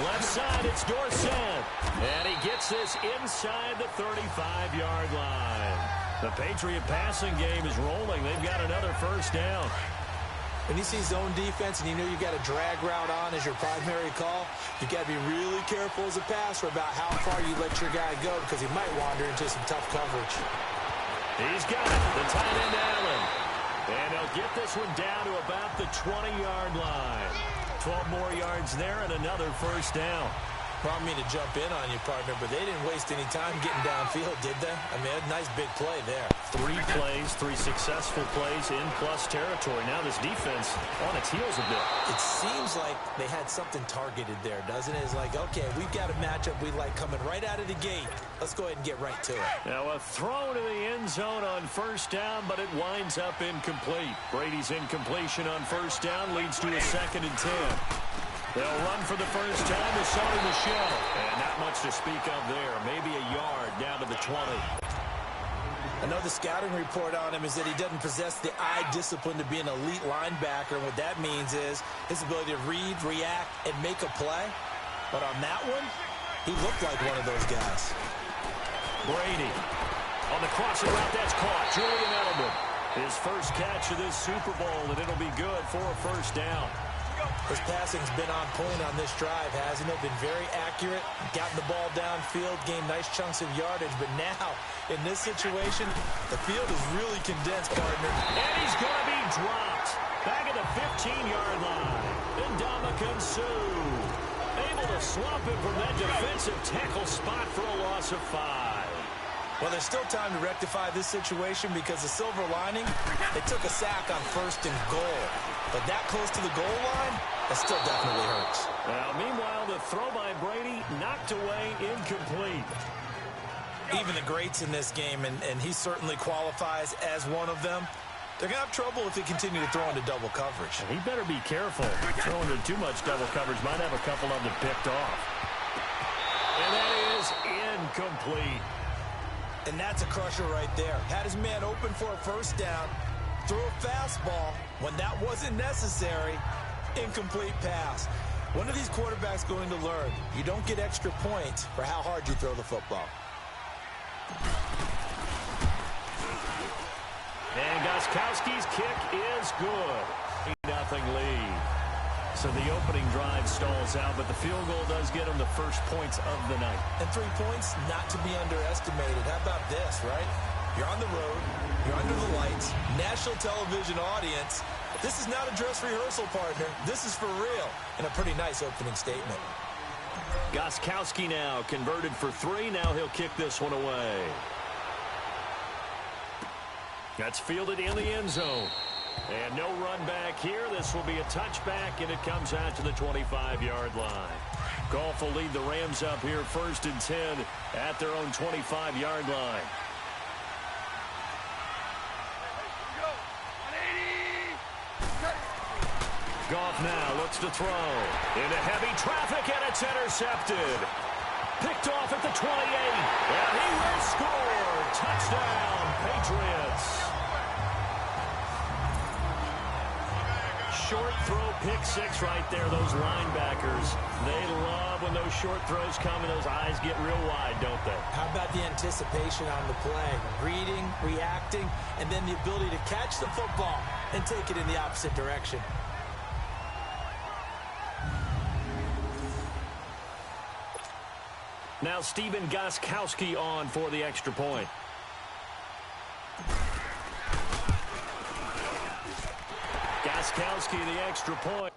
Left side, it's Dorsett. And he gets this inside the 35-yard line. The Patriot passing game is rolling. They've got another first down. When you see zone defense and you know you got a drag route on as your primary call, you got to be really careful as a passer about how far you let your guy go because he might wander into some tough coverage. He's got it, the tight end Allen. And he'll get this one down to about the 20-yard line. 12 more yards there and another first down. I don't mean to jump in on you, partner, but they didn't waste any time getting downfield, did they? I mean, a nice big play there. 3 plays, 3 successful plays in plus territory. Now this defense on its heels a bit. It seems like they had something targeted there, doesn't it? It's like, okay, we've got a matchup we like coming right out of the gate. Let's go ahead and get right to it. Now a throw to the end zone on first down, but it winds up incomplete. Brady's incompletion on first down leads to a 2nd and 10. They'll run for the first time to start the show. And not much to speak of there. Maybe a yard down to the 20. I know the scouting report on him is that he doesn't possess the eye discipline to be an elite linebacker. And what that means is his ability to read, react, and make a play. But on that one, he looked like one of those guys. Brady on the crossing route. That's caught. Julian Edelman. His first catch of this Super Bowl, and it'll be good for a first down. His passing's been on point on this drive, hasn't it? Been very accurate, gotten the ball downfield, gained nice chunks of yardage. But now, in this situation, the field is really condensed, partner. And he's going to be dropped. Back at the 15-yard line. Ndamukong Suh able to swap him from that defensive tackle spot for a loss of 5. Well, there's still time to rectify this situation because the silver lining, they took a sack on 1st and goal. But that close to the goal line, that still definitely hurts. Well, meanwhile, the throw by Brady knocked away, incomplete. Even the greats in this game, and he certainly qualifies as one of them, they're going to have trouble if they continue to throw into double coverage. He better be careful. Throwing into too much double coverage might have a couple of them picked off. And that is incomplete. And that's a crusher right there. Had his man open for a first down, threw a fastball when that wasn't necessary, incomplete pass. One of these quarterbacks going to learn, you don't get extra points for how hard you throw the football. And Gostkowski's kick is good. 8-0 lead. So the opening drive stalls out, but the field goal does get them the first points of the night. And 3 points, not to be underestimated. How about this, right? You're on the road, you're under the lights, national television audience. This is not a dress rehearsal, partner. This is for real. And a pretty nice opening statement. Gostkowski now converted for 3. Now he'll kick this one away. That's fielded in the end zone. And no run back here. This will be a touchback, and it comes out to the 25-yard line. Goff will lead the Rams up here 1st and 10 at their own 25-yard line. Goff now looks to throw. Into heavy traffic, and it's intercepted. Picked off at the 28. And he will score. Touchdown, Patriots. Short throw, pick 6 right there. Those linebackers, they love when those short throws come and those eyes get real wide, don't they? How about the anticipation on the play? Reading, reacting, and then the ability to catch the football and take it in the opposite direction. Now Stephen Gostkowski on for the extra point. Gostkowski, the extra point.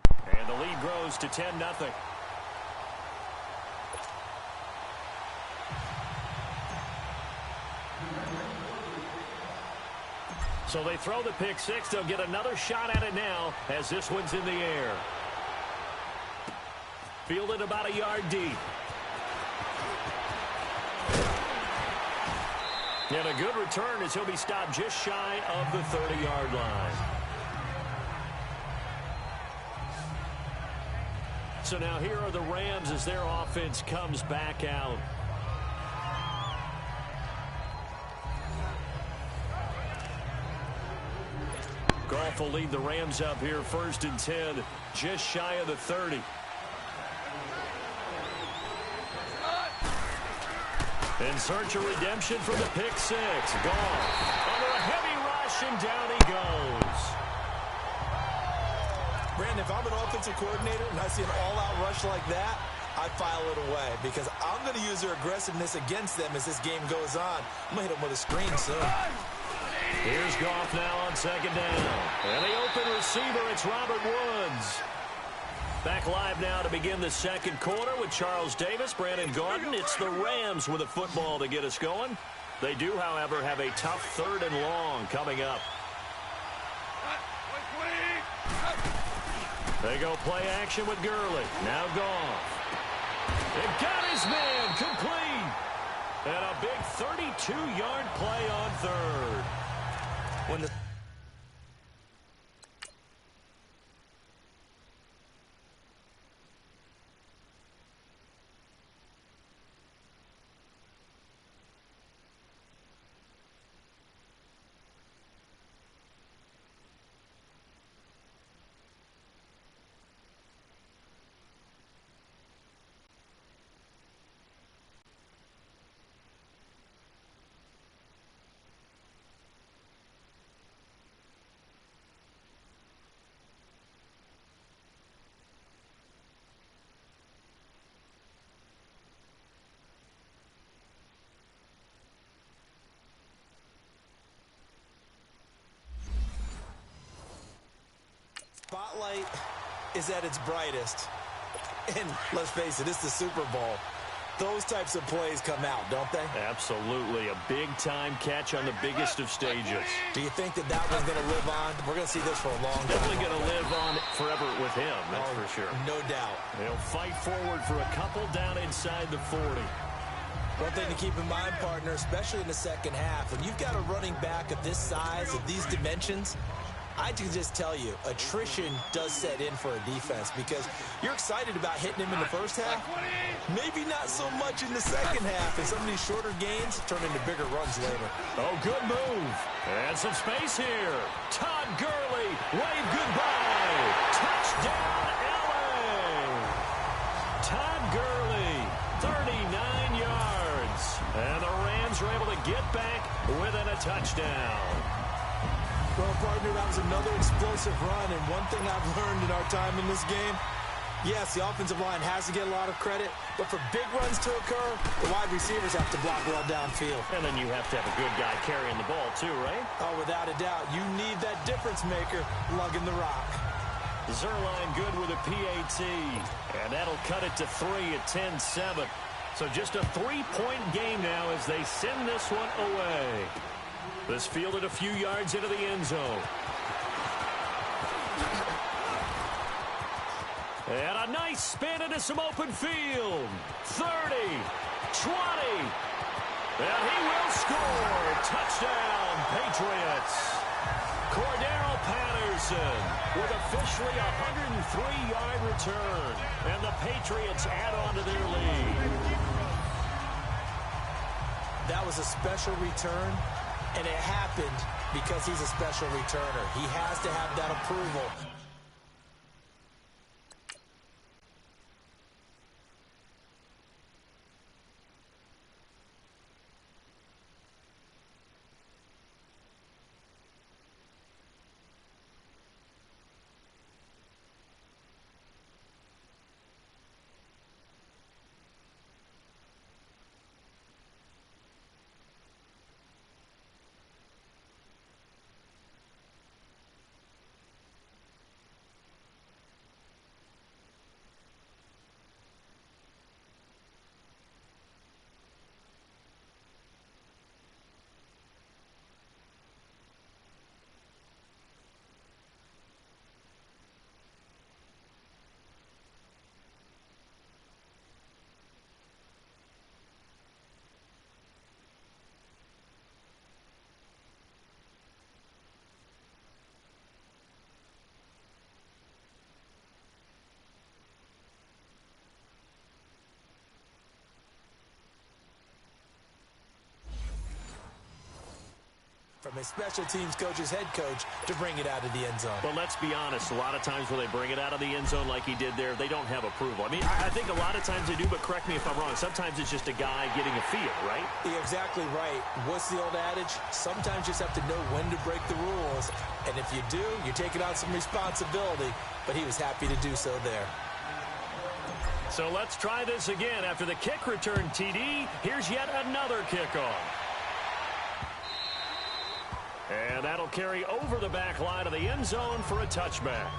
And the lead grows to 10-0. So they throw the pick six. They'll get another shot at it now as this one's in the air. Fielded about a yard deep. And a good return as he'll be stopped just shy of the 30-yard line. So now here are the Rams as their offense comes back out. Goff will lead the Rams up here 1st and 10, just shy of the 30. In search of redemption from the pick six. Goff under a heavy rush, and down he goes. Brandon, if I'm an offensive coordinator and I see an all-out rush like that, I file it away because I'm going to use their aggressiveness against them as this game goes on. I'm going to hit them with a screen soon. Here's Goff now on 2nd down. And the open receiver, it's Robert Woods. Back live now to begin the 2nd quarter with Charles Davis, Brandon Gordon. It's the Rams with a football to get us going. They do, however, have a tough 3rd and long coming up. They go play action with Gurley. Now Goff. It got his man complete. And a big 32-yard play on 3rd. When the spotlight is at its brightest. And let's face it, it's the Super Bowl. Those types of plays come out, don't they? Absolutely. A big-time catch on the biggest of stages. Do you think that one's going to live on? We're going to see this for a long time. Definitely going to live on forever with him, that's for sure. No doubt. He'll fight forward for a couple down inside the 40. One thing to keep in mind, partner, especially in the second half, when you've got a running back of this size, of these dimensions, I can just tell you, attrition does set in for a defense because you're excited about hitting him in the first half. Maybe not so much in the second half, and some of these shorter gains turn into bigger runs later. Oh, good move. And some space here. Todd Gurley, wave goodbye. Touchdown, LA. Todd Gurley, 39 yards. And the Rams are able to get back within a touchdown. Well, partner, that was another explosive run, and one thing I've learned in our time in this game, yes, the offensive line has to get a lot of credit, but for big runs to occur, the wide receivers have to block well downfield. And then you have to have a good guy carrying the ball too, right? Oh, without a doubt. You need that difference maker lugging the rock. Zerline good with a PAT, and that'll cut it to 3 at 10-7. So just a 3-point game now as they send this one away. This fielded a few yards into the end zone. And a nice spin into some open field. 30, 20. And he will score. Touchdown, Patriots. Cordero Patterson with officially a 103-yard return. And the Patriots add on to their lead. That was a special return. And it happened because he's a special returner. He has to have that approval. a special teams coach's head coach to bring it out of the end zone. But let's be honest, a lot of times when they bring it out of the end zone like he did there, they don't have approval. I mean, I think a lot of times they do, but correct me if I'm wrong. Sometimes it's just a guy getting a feel, right? You're exactly right. What's the old adage? Sometimes you just have to know when to break the rules. And if you do, you're taking on some responsibility. But he was happy to do so there. So let's try this again. After the kick return TD, here's yet another kickoff. And that'll carry over the back line of the end zone for a touchback.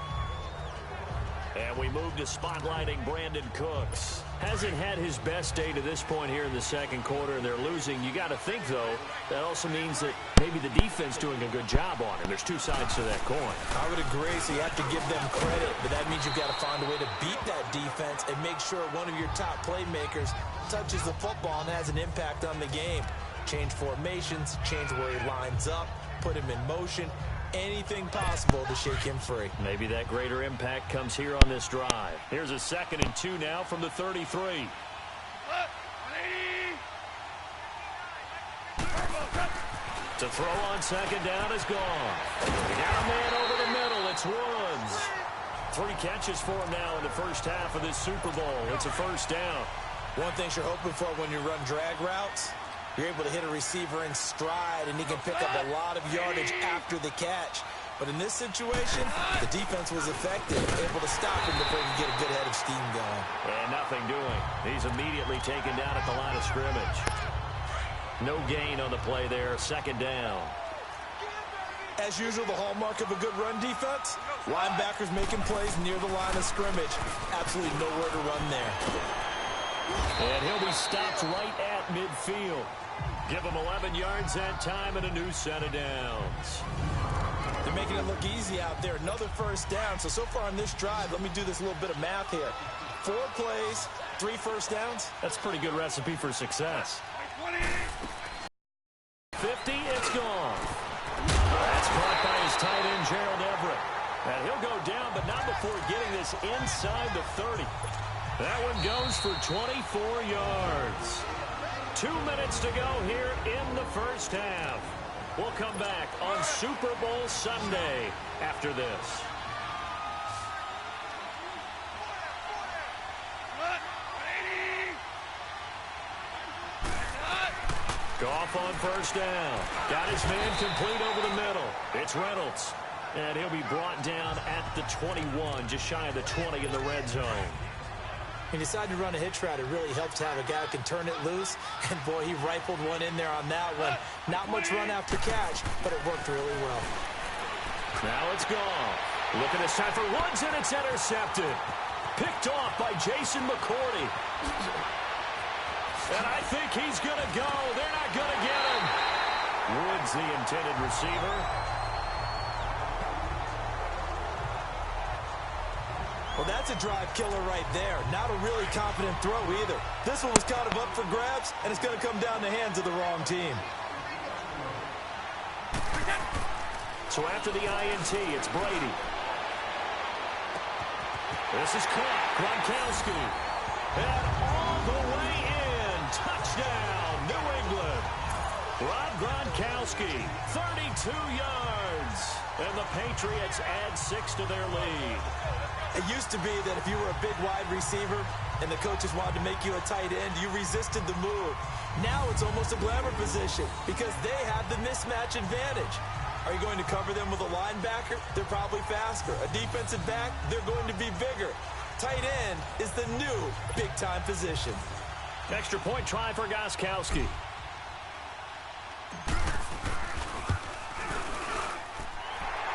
And we move to spotlighting Brandon Cooks. Hasn't had his best day to this point here in the second quarter, and they're losing. You got to think, though, that also means that maybe the defense doing a good job on him. There's two sides to that coin. I would agree, so you have to give them credit, but that means you've got to find a way to beat that defense and make sure one of your top playmakers touches the football and has an impact on the game. Change formations, change where he lines up, put him in motion. Anything possible to shake him free. Maybe that greater impact comes here on this drive. Here's a 2nd and 2 now from the 33. To throw on 2nd down is gone. Now a man over the middle. It's Woods. 3 catches for him now in the first half of this Super Bowl. It's a 1st down. One thing you're hoping for when you run drag routes, you're able to hit a receiver in stride, and he can pick up a lot of yardage after the catch. But in this situation, the defense was effective, able to stop him before he could get a good head of steam going. And nothing doing. He's immediately taken down at the line of scrimmage. No gain on the play there. 2nd down. As usual, the hallmark of a good run defense, linebackers making plays near the line of scrimmage. Absolutely nowhere to run there. And he'll be stopped right at midfield. Give him 11 yards that time and a new set of downs. They're making it look easy out there. Another 1st down. So far on this drive, let me do this little bit of math here. 4 plays, 3 1st downs. That's a pretty good recipe for success. 50, it's gone. That's caught by his tight end, Gerald Everett. And he'll go down, but not before getting this inside the 30. That one goes for 24 yards. 2 minutes to go here in the first half. We'll come back on Super Bowl Sunday after this. Goff on 1st down. Got his man complete over the middle. It's Reynolds. And he'll be brought down at the 21, just shy of the 20 in the red zone. He decided to run a hitch route. It really helps to have a guy who can turn it loose. And, boy, he rifled one in there on that one. Not much run after catch, but it worked really well. Now it's gone. Looking this time for Woods, and it's intercepted. Picked off by Jason McCourty. And I think he's going to go. They're not going to get him. Woods, the intended receiver. Well, that's a drive killer right there. Not a really confident throw either. This one was kind of up for grabs, and it's going to come down the hands of the wrong team. So after the INT, it's Brady. This is caught. Gronkowski. And all the way in. Touchdown, New England. Rob Gronkowski, 32 yards. And the Patriots add 6 to their lead. It used to be that if you were a big wide receiver and the coaches wanted to make you a tight end, you resisted the move. Now it's almost a glamour position because they have the mismatch advantage. Are you going to cover them with a linebacker? They're probably faster. A defensive back? They're going to be bigger. Tight end is the new big-time position. Extra point try for Gronkowski.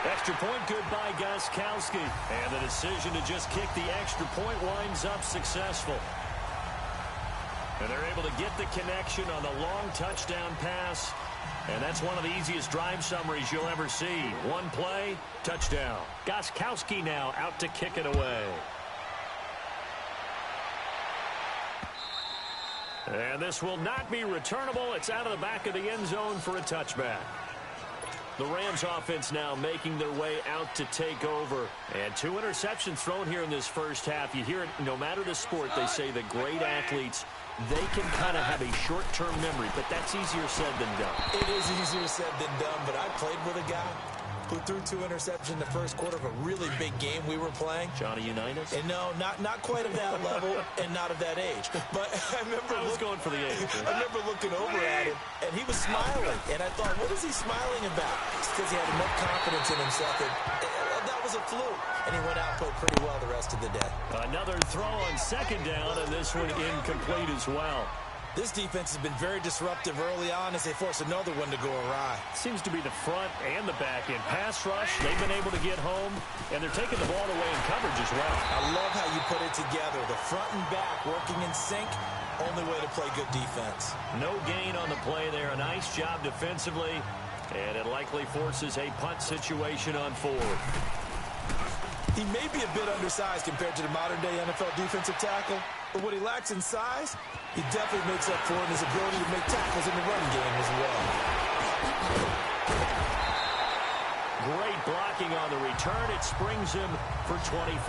Extra point good by Gronkowski. And the decision to just kick the extra point winds up successful. And they're able to get the connection on the long touchdown pass. And that's one of the easiest drive summaries you'll ever see. One play, touchdown. Gronkowski now out to kick it away. And this will not be returnable. It's out of the back of the end zone for a touchback. The Rams offense now making their way out to take over. And 2 interceptions thrown here in this first half. You hear it no matter the sport, they say that great athletes they can kind of have a short-term memory, but that's easier said than done. It is easier said than done, but I played with a guy who threw 2 interceptions in the first quarter of a really big game we were playing. Johnny Unitas? And no, not quite of that level and not of that age. But I remember I was going for the age. I remember looking over at him, and he was smiling. And I thought, what is he smiling about? It's because he had enough confidence in himself that was a fluke. And he went out and played pretty well the rest of the day. Another throw on second down, and this one incomplete as well. This defense has been very disruptive early on as they force another one to go awry. Seems to be the front and the back end. Pass rush, they've been able to get home, and they're taking the ball away in coverage as well. I love how you put it together. The front and back working in sync, only way to play good defense. No gain on the play there. A nice job defensively, and it likely forces a punt situation on 4. He may be a bit undersized compared to the modern-day NFL defensive tackle, but what he lacks in size, he definitely makes up for in his ability to make tackles in the run game as well. Great blocking on the return. It springs him for 25.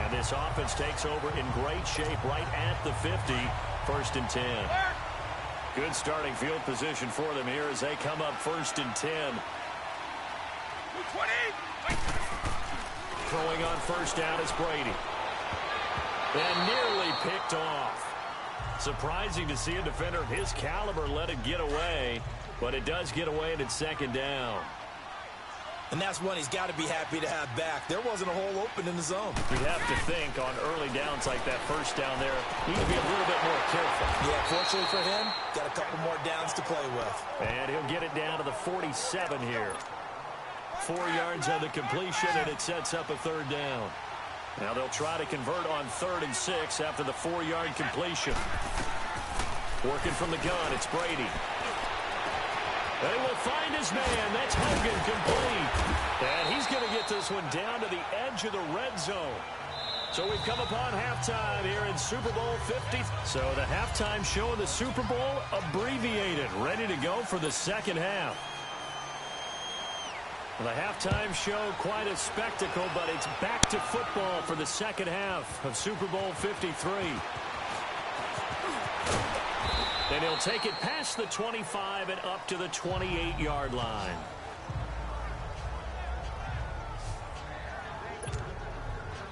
And this offense takes over in great shape right at the 50. 1st and 10. Good starting field position for them here as they come up 1st and 10. 20. Throwing on 1st down is Brady. And nearly picked off. Surprising to see a defender of his caliber let it get away, but it does get away and it's 2nd down. And that's one he's got to be happy to have back. There wasn't a hole open in the zone. You'd have to think on early downs like that 1st down there, he would be a little bit more careful. Yeah, fortunately for him, got a couple more downs to play with. And he'll get it down to the 47 here. 4 yards on the completion, and it sets up a 3rd down. Now they'll try to convert on 3rd and 6 after the 4-yard completion. Working from the gun, it's Brady. They will find his man. That's Hogan, complete. And he's going to get this one down to the edge of the red zone. So we've come upon halftime here in Super Bowl 50. So the halftime show of the Super Bowl abbreviated, ready to go for the 2nd half. The halftime show, quite a spectacle, but it's back to football for the 2nd half of Super Bowl 53. And he'll take it past the 25 and up to the 28-yard line.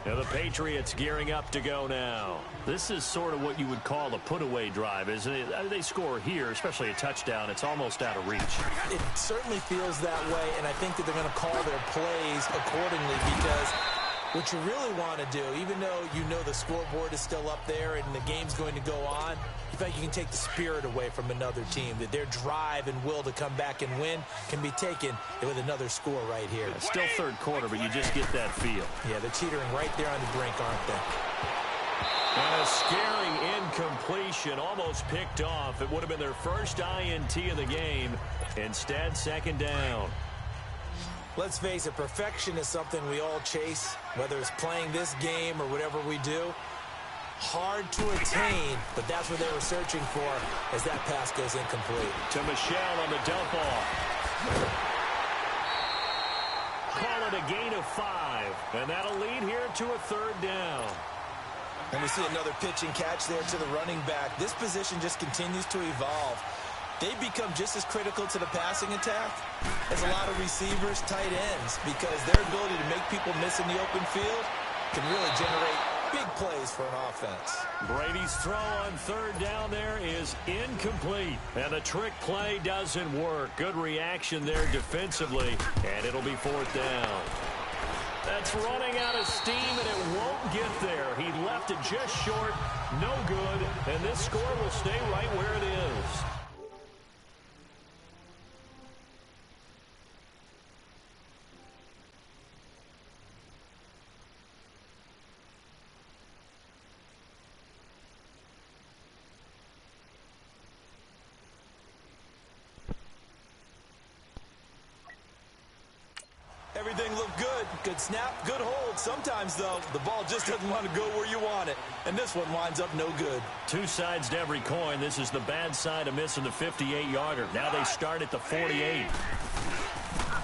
Now the Patriots gearing up to go now. This is sort of what you would call a put-away drive, isn't it? They score here, especially a touchdown. It's almost out of reach. It certainly feels that way, and I think that they're going to call their plays accordingly because what you really want to do, even though you know the scoreboard is still up there and the game's going to go on, you think you can take the spirit away from another team, that their drive and will to come back and win can be taken with another score right here. Yeah, still 3rd quarter, but you just get that feel. Yeah, they're teetering right there on the brink, aren't they? And a scary incompletion, almost picked off. It would have been their first INT of the game. Instead, 2nd down. Let's face it, perfection is something we all chase, whether it's playing this game or whatever we do. Hard to attain, but that's what they were searching for as that pass goes incomplete. To Michelle on the dump off. Call it a gain of 5, and that'll lead here to a 3rd down. And we see another pitch and catch there to the running back. This position just continues to evolve. They become just as critical to the passing attack as a lot of receivers, tight ends, because their ability to make people miss in the open field can really generate big plays for an offense. Brady's throw on 3rd down there is incomplete. And the trick play doesn't work. Good reaction there defensively, and it'll be 4th down. That's running out of steam, and it won't get there. He left it just short, no good, and this score will stay right where it is. Everything looked good. Good snap, good hold. Sometimes, though, the ball just doesn't want to go where you want it. And this one winds up no good. 2 sides to every coin. This is the bad side of missing the 58-yarder. Now they start at the 48.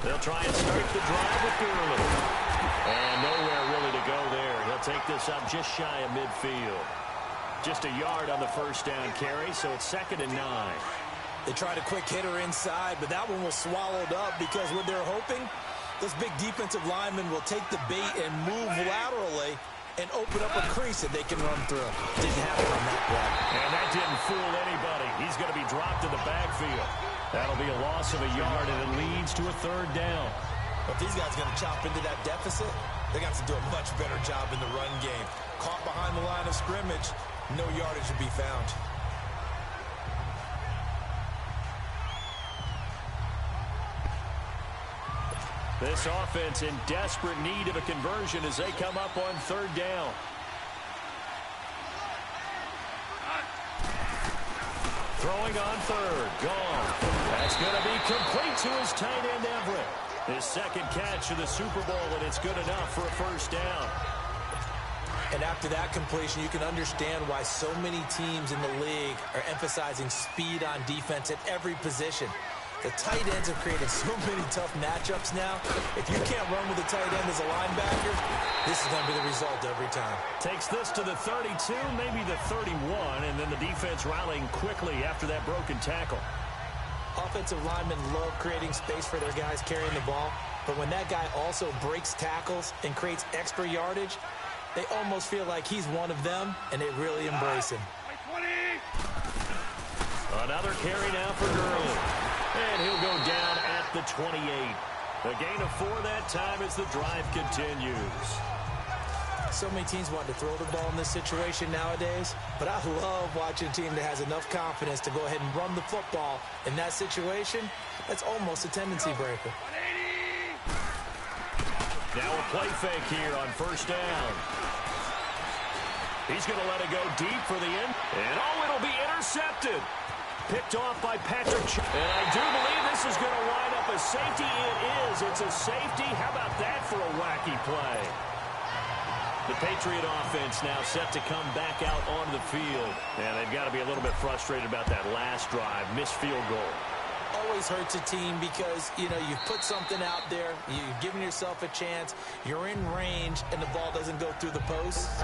They'll try and start the drive with Gurley. And nowhere really to go there. He'll take this up just shy of midfield. Just a yard on the first down carry, so it's 2nd and 9. They tried a quick hitter inside, but that one was swallowed up because what they're hoping, those big defensive linemen will take the bait and move laterally and open up a crease that they can run through. Didn't happen on that play. And that didn't fool anybody. He's going to be dropped in the backfield. That'll be a loss of a yard, and it leads to a 3rd down. But these guys are going to chop into that deficit. They got to do a much better job in the run game. Caught behind the line of scrimmage, no yardage to be found. This offense in desperate need of a conversion as they come up on 3rd down. Throwing on 3rd. Gone. That's going to be complete to his tight end, Everett. His 2nd catch of the Super Bowl, and it's good enough for a 1st down. And after that completion, you can understand why so many teams in the league are emphasizing speed on defense at every position. The tight ends have created so many tough matchups now. If you can't run with a tight end as a linebacker, this is going to be the result every time. Takes this to the 32, maybe the 31, and then the defense rallying quickly after that broken tackle. Offensive linemen love creating space for their guys carrying the ball, but when that guy also breaks tackles and creates extra yardage, they almost feel like he's one of them, and they really embrace him. Another carry now for Gurley. And he'll go down at the 28. A gain of 4 that time as the drive continues. So many teams want to throw the ball in this situation nowadays, but I love watching a team that has enough confidence to go ahead and run the football. In that situation, that's almost a tendency breaker. Now a play fake here on 1st down. He's going to let it go deep for the end. And it'll be intercepted. Picked off by Patrick. And I do believe this is going to wind up a safety. It is. It's a safety. How about that for a wacky play? The Patriot offense now set to come back out onto the field. And they've got to be a little bit frustrated about that last drive. Missed field goal. Always hurts a team because, you've put something out there. You've given yourself a chance. You're in range, and the ball doesn't go through the post.